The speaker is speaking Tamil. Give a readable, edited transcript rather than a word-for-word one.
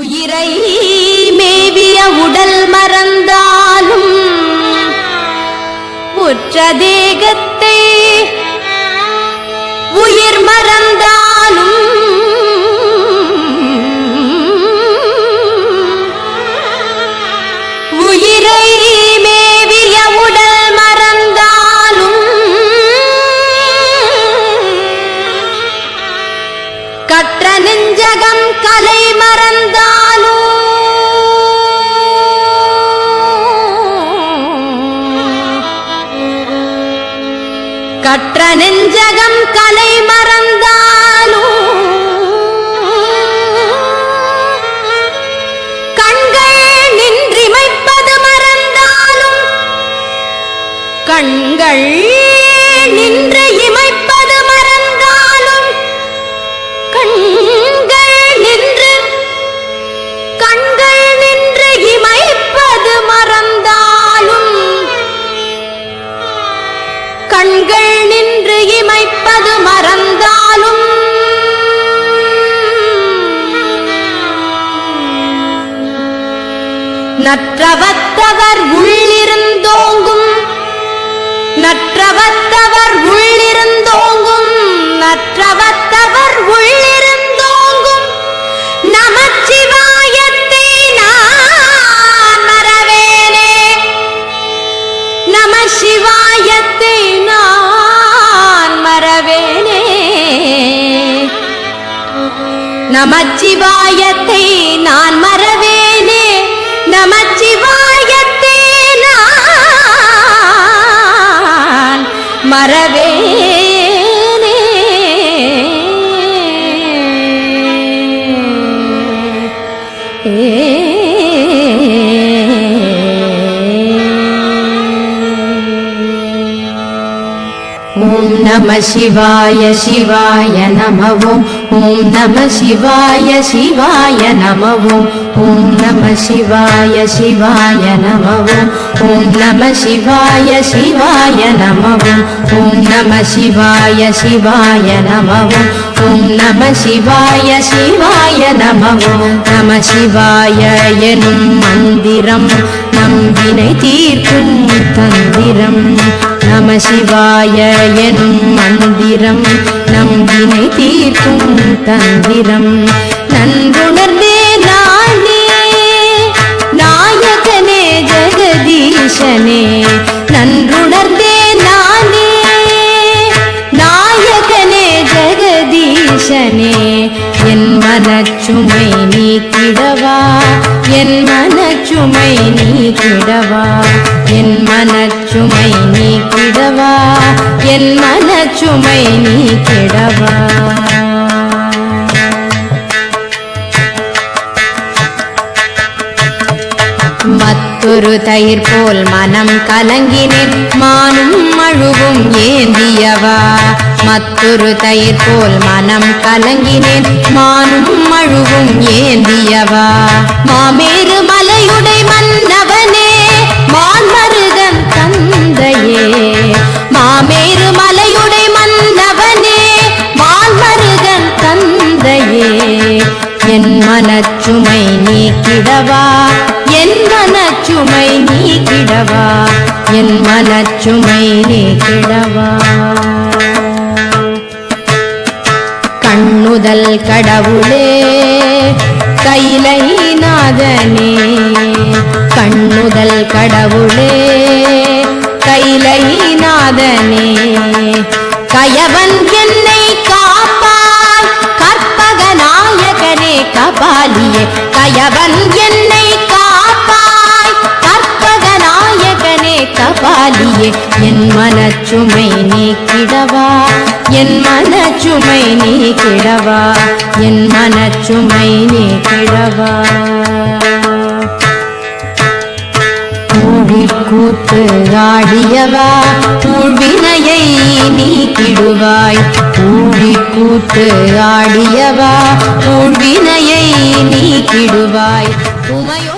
உயிரை மேவிய உடல் மறந்தாலும் உற்ற தேகத்தை உயிர் மறந்தாலும் உயிரை மேவிய உடல் மறந்தாலும் கற்ற நெஞ்சகம் கலை மறந்தாலும் கற்ற நெஞ்சகம் கலை மறந்தாலும் கண்கள் நின்றிமைப்பது மறந்தாலும் கண்கள் நின்று இமைப்பது மறந்தாலும் கண்கள் நின்று இமைப்பது மறந்தாலும் கண்கள் நின்று இமைப்பது மறந்தாலும் நற்றவத்தவர் உள்ளிருந்தோங்கும் நற்றவத்தவர் உள்ளிருந்தோங்கும் நற்றவத்தவர் உள்ளிருந்தோங்கும் நமச்சிவாயத்தை நான் மறவேனே நமசிவாயத்தை நான் மறவேனே நமச்சிவாயத்தை நான் மறவேனே நமச்சிவாயத்தை நான் மறவேனே ஓம் நம சிவாய சிவாய நம ஓம் நம சிவாய சிவாய நம ஓம் நம சிவாய சிவாய நம ஓம் நம சிவாய சிவாய நம ஓம் நம சிவாய சிவாய நம ஓம் நம சிவாய சிவாய நம நம சிவாய எனும் மந்திரம் நம்பினை தீர்க்கும் தந்திரம் நம சிவாய எனும் மந்திரம் நம்பினை தீர்க்கும் தந்திரம் நன்றுணர்ந்தே நானே நாயகனே ஜெகதீசனே நன்றுணர்ந்தே நானே நாயகனே ஜெகதீசனே என் மனச்சுமை நீக்கிடவா என் மனச்சுமை நீக்கிடவா என் மனச்சுமை நீக்கிடவா என் மனச்சுமை நீக்கிடவா மற்றொரு தயிர் போல் மனம் கலங்கினேன் மானும் மழுவும் ஏந்தியவா மற்றொரு தயிர் போல் மனம் கலங்கினேன் மானும் மழுவும் ஏந்தியவா மாமேறு மலையுடை மன்னவனே மான்மருகன் தந்தையே மாமேறு மலையுடை மன்னவனே மான்மருகன் தந்தையே என் மனச்சுமை நீக்கிடவா என் மனச்சுமை நீக்கிடவா என் மனச்சுமை நீக்கிடவா கண்ணுதல் கடவுளே கைலை நாதனே கண்ணுதல் கடவுளே கைலை நாதனே கயவன் என்னை காப்பாய் கற்பக நாயகனே கபாலியே கயவன் என்னை காப்பாய் கற்பக நாயகனே கபாலியே என் மனச்சுமை நீக்கிடவா என் மனச்சுமை நீக்கிடவா என் மனச்சுமை நீக்கிடவா கூத்து ஆடியவா ஊழ்வினையை நீக்கிடுவாய் கூத்து ஆடியவா ஊழ்வினையை நீக்கிடுவாய் உமையோ